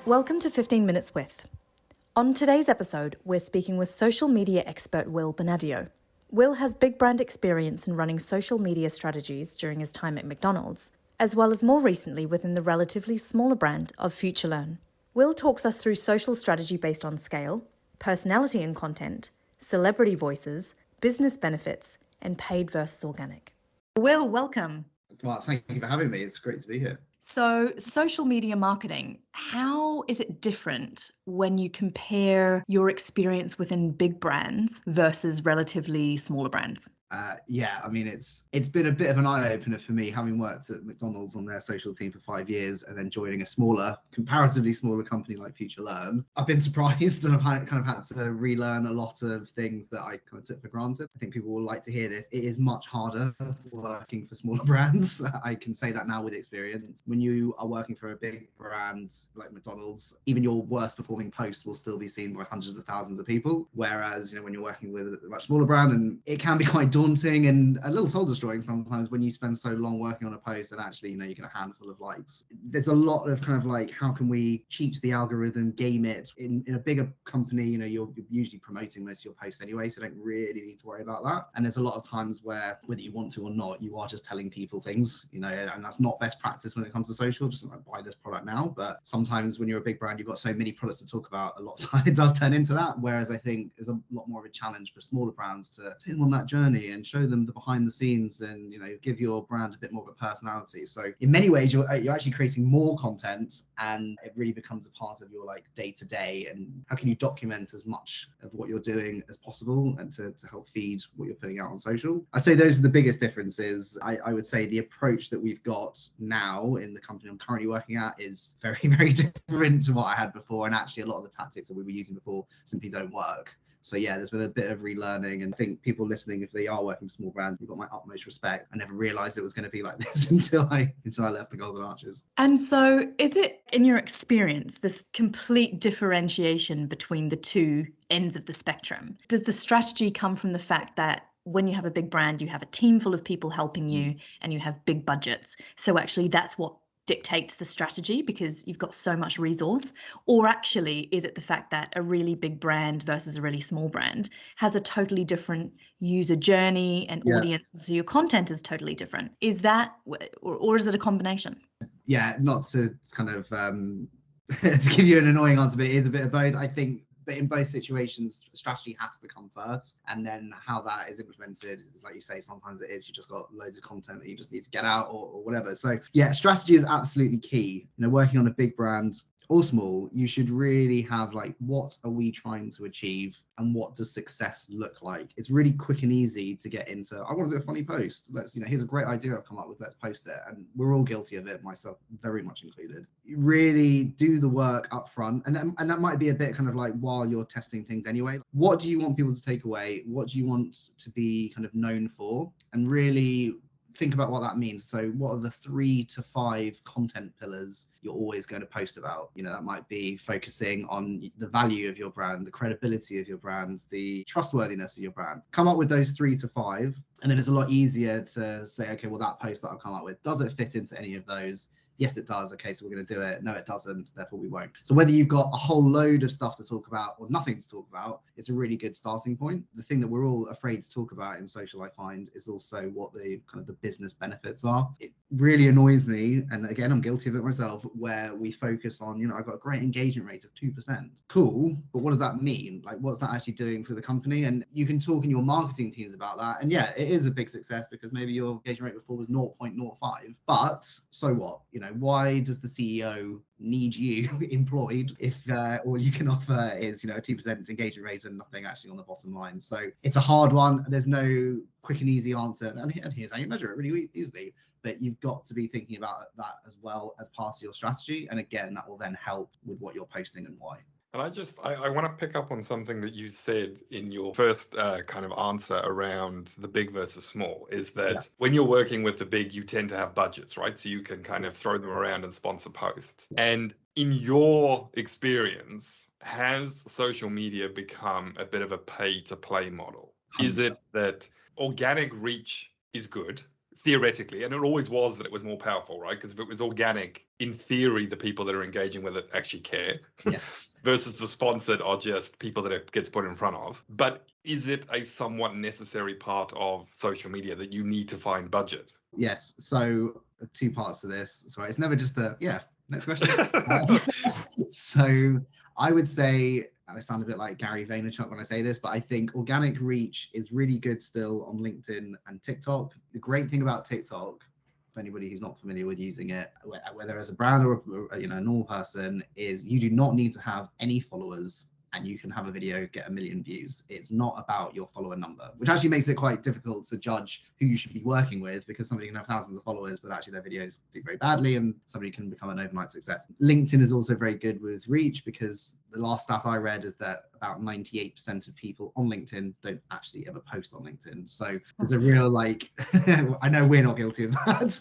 Welcome to 15 Minutes With. On today's episode, we're speaking with social media expert Will Bonaddio. Will has big brand experience in running social media strategies during his time at McDonald's, as well as more recently within the relatively smaller brand of FutureLearn. Will talks us through social strategy based on scale, personality and content, celebrity voices, business benefits, and paid versus organic. Will, welcome. Well, thank you for having me. It's great to be here. So, social media marketing, how is it different when you compare your experience within big brands versus relatively smaller brands? It's been a bit of an eye-opener for me, having worked at McDonald's on their social team for 5 years and then joining a comparatively smaller company like FutureLearn. I've been surprised and I've had to relearn a lot of things that I kind of took for granted. I think people will like to hear this. It is much harder working for smaller brands. I can say that now with experience. When you are working for a big brand like McDonald's, even your worst performing post will still be seen by hundreds of thousands of people. Whereas, when you're working with a much smaller brand, and it can be quite daunting and a little soul destroying sometimes when you spend so long working on a post and actually you get a handful of likes. There's a lot of kind of like, how can we cheat the algorithm, game it? In a bigger company, you're usually promoting most of your posts anyway, so don't really need to worry about that. And there's a lot of times where, whether you want to or not, you are just telling people things, and that's not best practice when it comes to social. Just like, buy this product now. But sometimes when you're a big brand, you've got so many products to talk about, a lot of time it does turn into that. Whereas I think there's a lot more of a challenge for smaller brands to take them on that journey and show them the behind the scenes and give your brand a bit more of a personality. So in many ways you're actually creating more content, and it really becomes a part of your day to day, and how can you document as much of what you're doing as possible and to help feed what you're putting out on social. I'd say those are the biggest differences. I would say the approach that we've got now in the company I'm currently working at is very, very different to what I had before, and actually a lot of the tactics that we were using before simply don't work. So yeah, there's been a bit of relearning, and I think people listening, if they are working for small brands, you've got my utmost respect. I never realized it was going to be like this until I left the Golden Arches. And so is it, in your experience, this complete differentiation between the two ends of the spectrum? Does the strategy come from the fact that when you have a big brand, you have a team full of people helping you and you have big budgets? So actually that's what dictates the strategy because you've got so much resource? Or actually is it the fact that a really big brand versus a really small brand has a totally different user journey and audience, so your content is totally different? Is that, or is it a combination? Yeah, not to kind of to give you an annoying answer, but it is a bit of both. I think that in both situations, strategy has to come first, and then how that is implemented is, like you say, sometimes it is you just got loads of content that you just need to get out or whatever. So yeah, strategy is absolutely key. Working on a big brand or small, you should really have what are we trying to achieve and what does success look like? It's really quick and easy to get into, I want to do a funny post. Here's a great idea I've come up with, let's post it. And we're all guilty of it, myself very much included. You really do the work up front, and that might be a bit kind of like while you're testing things anyway. What do you want people to take away? What do you want to be kind of known for? And really think about what that means. So what are the 3 to 5 content pillars you're always going to post about? That might be focusing on the value of your brand, the credibility of your brand, the trustworthiness of your brand. Come up with those 3 to 5, and then it's a lot easier to say, okay, well, that post that I've come up with, does it fit into any of those? Yes, it does. Okay, so we're going to do it. No, it doesn't. Therefore, we won't. So whether you've got a whole load of stuff to talk about or nothing to talk about, it's a really good starting point. The thing that we're all afraid to talk about in social, I find, is also what the kind of the business benefits are. It really annoys me, and again, I'm guilty of it myself, where we focus on, I've got a great engagement rate of 2%. Cool, but what does that mean? What's that actually doing for the company? And you can talk in your marketing teams about that. And yeah, it is a big success because maybe your engagement rate before was 0.05. But so what? Why does the CEO need you employed if all you can offer is a 2% engagement rate and nothing actually on the bottom line? So it's a hard one. There's no quick and easy answer, and here's how you measure it really easily. But you've got to be thinking about that as well as part of your strategy, and again, that will then help with what you're posting and why. And I want to pick up on something that you said in your first kind of answer around the big versus small, is that when you're working with the big, you tend to have budgets, right? So you can kind of throw them around and sponsor posts. And in your experience, has social media become a bit of a pay to play model? 100%. Is it that organic reach is good? theoretically, and it always was that it was more powerful, right? Because if it was organic, in theory, the people that are engaging with it actually care. Yes. Versus the sponsored are just people that it gets put in front of. But is it a somewhat necessary part of social media that you need to find budget? Yes. So 2 parts to this. Sorry, it's never just a, yeah, next question. So I would say, and I sound a bit like Gary Vaynerchuk when I say this, but I think organic reach is really good still on LinkedIn and TikTok. The great thing about TikTok, for anybody who's not familiar with using it, whether as a brand or a normal person, is you do not need to have any followers and you can have a video get 1 million views. It's not about your follower number, which actually makes it quite difficult to judge who you should be working with, because somebody can have thousands of followers, but actually their videos do very badly and somebody can become an overnight success. LinkedIn is also very good with reach, because the last stat I read is that about 98% of people on LinkedIn don't actually ever post on LinkedIn. So there's a real, like, I know we're not guilty of that,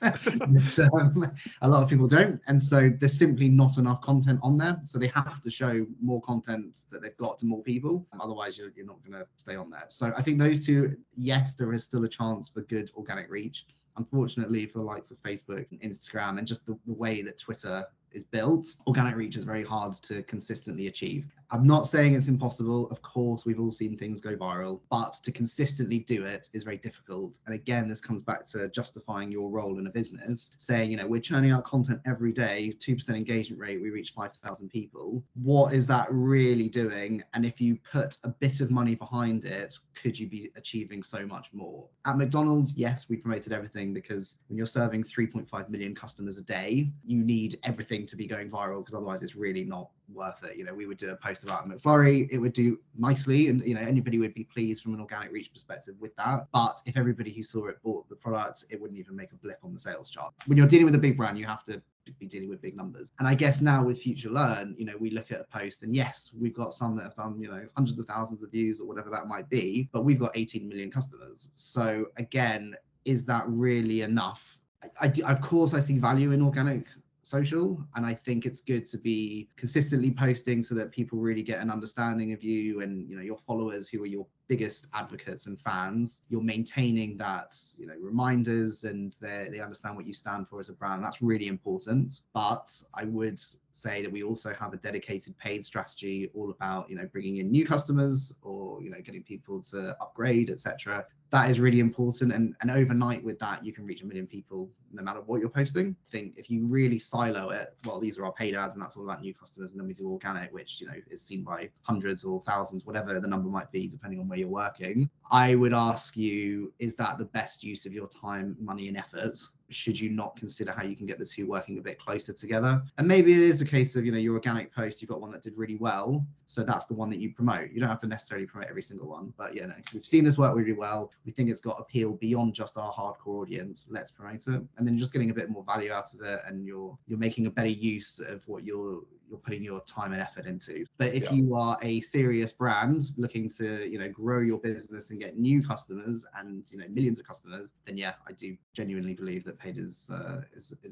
but a lot of people don't. And so there's simply not enough content on there. So they have to show more content that they've got to more people. Otherwise, you're not going to stay on there. So I think those two, yes, there is still a chance for good organic reach. Unfortunately, for the likes of Facebook and Instagram and just the way that Twitter is built, organic reach is very hard to consistently achieve. I'm not saying it's impossible. Of course, we've all seen things go viral, but to consistently do it is very difficult. And again, this comes back to justifying your role in a business, saying, we're churning out content every day, 2% engagement rate, we reach 5,000 people. What is that really doing? And if you put a bit of money behind it, could you be achieving so much more? At McDonald's, yes, we promoted everything, because when you're serving 3.5 million customers a day, you need everything to be going viral, because otherwise it's really not worth it. We would do a post about McFlurry, it would do nicely, and anybody would be pleased from an organic reach perspective with that. But if everybody who saw it bought the product, it wouldn't even make a blip on the sales chart. When you're dealing with a big brand, you have to be dealing with big numbers. And I guess now with Future Learn, we look at a post, and yes, we've got some that have done hundreds of thousands of views or whatever that might be, but we've got 18 million customers. So again, is that really enough? Of course I see value in organic social, and I think it's good to be consistently posting so that people really get an understanding of you, and your followers, who are your biggest advocates and fans, you're maintaining that reminders, and they understand what you stand for as a brand. That's really important. But I would say that we also have a dedicated paid strategy all about bringing in new customers, or getting people to upgrade, etc. That is really important, and overnight with that you can reach 1 million people no matter what you're posting. I think if you really silo it, well, these are our paid ads and that's all about new customers, and then we do organic, which is seen by hundreds or thousands, whatever the number might be depending on where you're working. I would ask you, is that the best use of your time, money and effort? Should you not consider how you can get the two working a bit closer together? And maybe it is a case of your organic post, you've got one that did really well, so that's the one that you promote. You don't have to necessarily promote every single one, but we've seen this work really well, we think it's got appeal beyond just our hardcore audience, let's promote it. And then you're just getting a bit more value out of it, and you're making a better use of what you're putting your time and effort into. But if you are a serious brand looking to grow your business and get new customers and millions of customers, then I do genuinely believe that paid is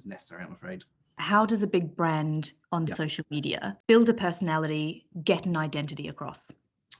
necessary, I'm afraid. How does a big brand on social media build a personality, get an identity across?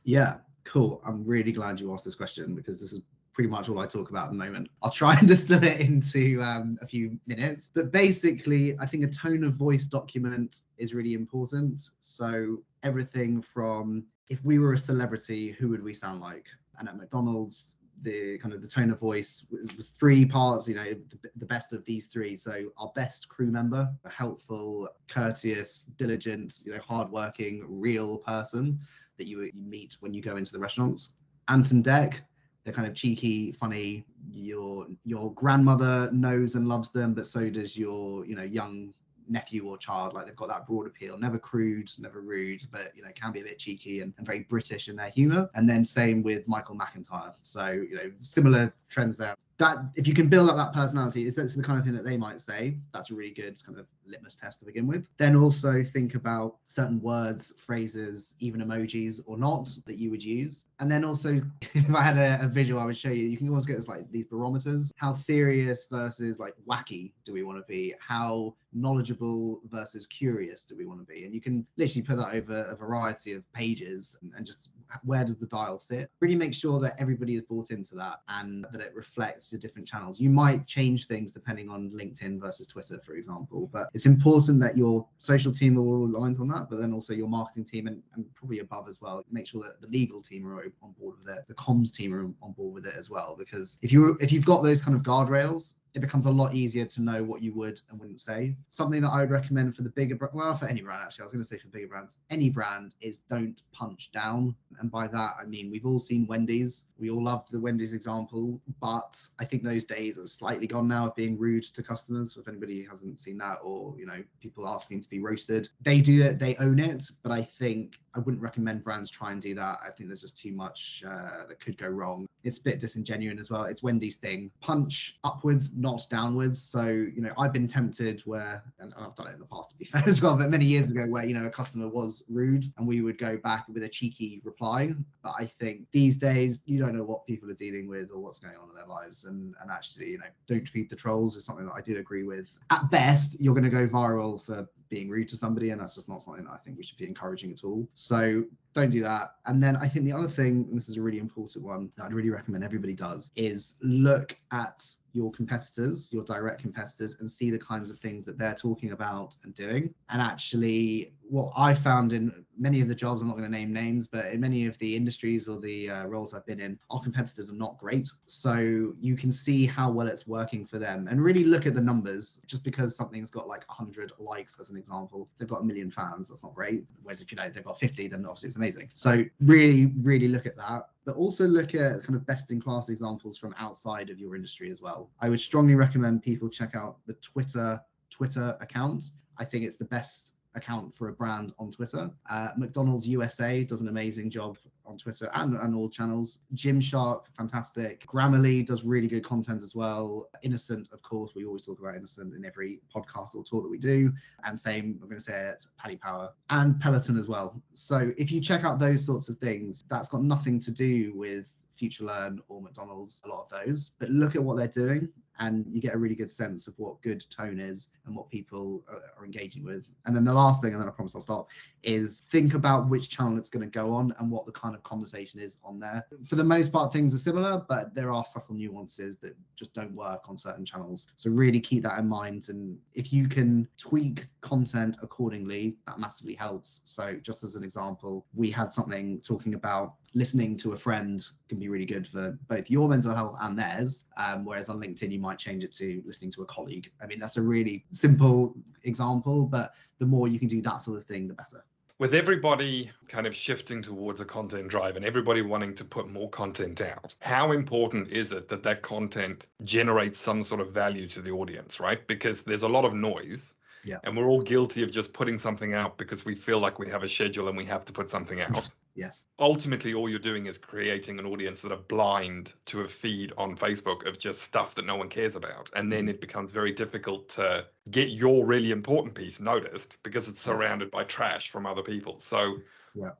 Yeah, cool. I'm really glad you asked this question, because this is pretty much all I talk about at the moment. I'll try and distill it into a few minutes. But basically, I think a tone of voice document is really important. So everything from, if we were a celebrity, who would we sound like? And at McDonald's, the tone of voice was 3 parts, the best of these 3. So our best crew member, a helpful, courteous, diligent, hardworking, real person that you meet when you go into the restaurants. Ant and Dec, they're kind of cheeky, funny. Your grandmother knows and loves them, but so does your young nephew or child. Like, they've got that broad appeal, never crude, never rude, but can be a bit cheeky and very British in their humor. And then same with Michael McIntyre. So similar trends there. That, if you can build up that personality, that's the kind of thing that they might say. That's a really good kind of litmus test to begin with. Then also think about certain words, phrases, even emojis or not, that you would use. And then also, if I had a visual, I would show you, you can always get this, like, these barometers. How serious versus like wacky do we want to be? How knowledgeable versus curious do we want to be? And you can literally put that over a variety of pages and just where does the dial sit? Really make sure that everybody is bought into that and that it reflects the different channels. You might change things depending on LinkedIn versus Twitter, for example, but it's important that your social team are all aligned on that, but then also your marketing team and probably above as well. Make sure that the legal team are on board with it, the comms team are on board with it as well, because if you've got those kind of guardrails, it becomes a lot easier to know what you would and wouldn't say. Something that I would recommend for the bigger, well, for any brand actually, I was going to say for bigger brands, any brand, is don't punch down. And by that, I mean, we've all seen Wendy's. We all love the Wendy's example, but I think those days are slightly gone now of being rude to customers. If anybody hasn't seen that, or, you know, people asking to be roasted, they do it, they own it. But I think I wouldn't recommend brands try and do that. I think there's just too much that could go wrong. It's a bit disingenuous as well. It's Wendy's thing. Punch upwards, not downwards. So, you know, I've been tempted where, and I've done it in the past to be fair as well, but many years ago where, you know, a customer was rude and we would go back with a cheeky reply. But I think these days, you don't know what people are dealing with or what's going on in their lives. And actually, you know, don't feed the trolls is something that I do agree with. At best, you're going to go viral for being rude to somebody, and that's just not something that I think we should be encouraging at all. So don't do that. And then I think the other thing, and this is a really important one that I'd really recommend everybody does, is look at your competitors, your direct competitors, and see the kinds of things that they're talking about and doing. And actually, what I found in many of the jobs, I'm not going to name names, but in many of the industries or the roles I've been in, our competitors are not great. So you can see how well it's working for them and really look at the numbers. Just because something's got like 100 likes, as an example, they've got 1 million fans, that's not great. Whereas if, you know, they've got 50, then obviously it's amazing. So really, really look at that. But also look at kind of best-in-class examples from outside of your industry as well. I would strongly recommend people check out the Twitter account. I think it's the best account for a brand on Twitter. McDonald's USA does an amazing job on Twitter and all channels. Gymshark, fantastic. Grammarly does really good content as well. Innocent, of course, we always talk about Innocent in every podcast or talk that we do. And same, I'm going to say it, Paddy Power and Peloton as well. So if you check out those sorts of things, that's got nothing to do with FutureLearn or McDonald's, a lot of those, but look at what they're doing and you get a really good sense of what good tone is and what people are engaging with. And then the last thing, and then I promise I'll stop, is think about which channel it's going to go on and what the kind of conversation is on there. For the most part, things are similar, but there are subtle nuances that just don't work on certain channels. So really keep that in mind. And if you can tweak content accordingly, that massively helps. So just as an example, we had something talking about listening to a friend can be really good for both your mental health and theirs. Whereas on LinkedIn, you might change it to listening to a colleague. I mean, that's a really simple example, but the more you can do that sort of thing, the better. With everybody kind of shifting towards a content drive and everybody wanting to put more content out, how important is it that that content generates some sort of value to the audience, right? Because there's a lot of noise. Yeah. And we're all guilty of just putting something out because we feel like we have a schedule and we have to put something out. Yes. Ultimately, all you're doing is creating an audience that are blind to a feed on Facebook of just stuff that no one cares about. And then it becomes very difficult to get your really important piece noticed because it's surrounded by trash from other people. So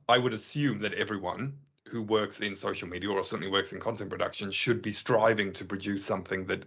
I would assume that everyone who works in social media or certainly works in content production should be striving to produce something that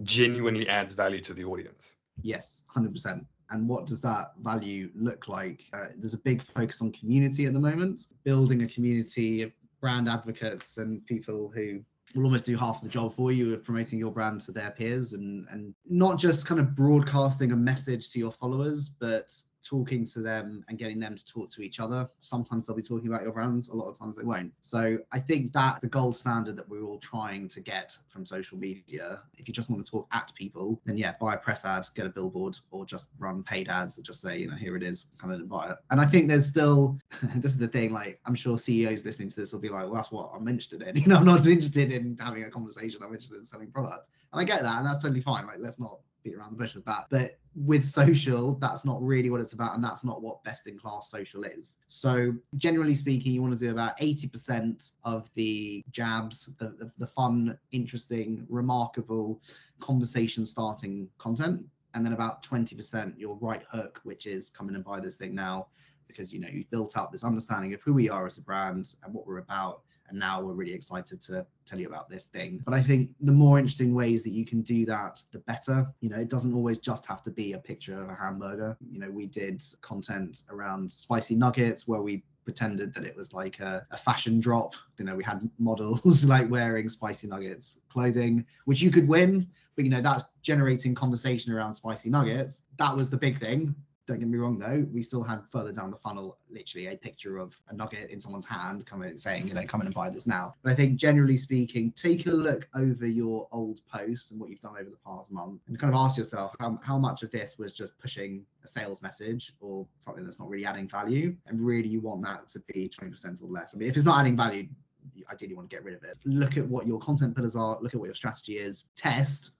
genuinely adds value to the audience. Yes, 100%. And what does that value look like? There's a big focus on community at the moment, building a community of brand advocates and people who will almost do half the job for you of promoting your brand to their peers and not just kind of broadcasting a message to your followers, but talking to them and getting them to talk to each other. Sometimes they'll be talking about your brands, a lot of times they won't. So I think that's the gold standard that we're all trying to get from social media. If you just want to talk at people, then yeah, buy a press ad, get a billboard, or just run paid ads that just say, you know, here it is, come in and buy it. And I think there's still, this is the thing, like I'm sure CEOs listening to this will be like, well, that's what I'm interested in. You know, I'm not interested in having a conversation, I'm interested in selling products. And I get that, and that's totally fine. Like, let's not beat around the bush with that. But with social, that's not really what it's about, and that's not what best-in-class social is. So generally speaking, you want to do about 80% of the jabs, the fun, interesting, remarkable conversation-starting content, and then about 20% your right hook, which is come in and buy this thing now, because you know you've built up this understanding of who we are as a brand and what we're about. And now we're really excited to tell you about this thing. But I think the more interesting ways that you can do that, the better. You know, it doesn't always just have to be a picture of a hamburger. You know, we did content around spicy nuggets where we pretended that it was like a fashion drop. You know, we had models like wearing Spicy Nuggets clothing, which you could win, but you know, that's generating conversation around Spicy Nuggets. That was the big thing. Don't get me wrong though, we still had further down the funnel literally a picture of a nugget in someone's hand coming saying, you know, come in and buy this now. But I think generally speaking, take a look over your old posts and what you've done over the past month and kind of ask yourself how much of this was just pushing a sales message or something that's not really adding value, and really you want that to be 20% or less. I mean, if it's not adding value, you ideally want to get rid of it. Look at what your content pillars are, look at what your strategy is, test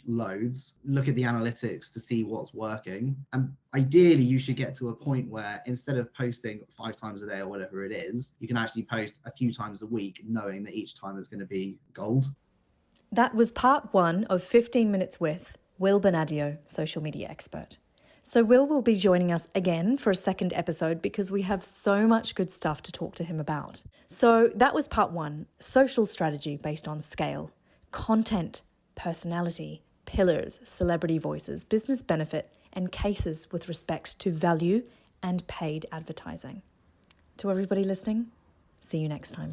loads, look at the analytics to see what's working. And ideally you should get to a point where instead of posting 5 times a day or whatever it is, you can actually post a few times a week, knowing that each time is going to be gold. That was part 1 of 15 Minutes with Will Bonaddio, social media expert. So Will will be joining us again for a second episode because we have so much good stuff to talk to him about. So that was part 1, social strategy based on scale, content, personality, pillars, celebrity voices, business benefit, and cases with respect to value and paid advertising. To everybody listening, see you next time.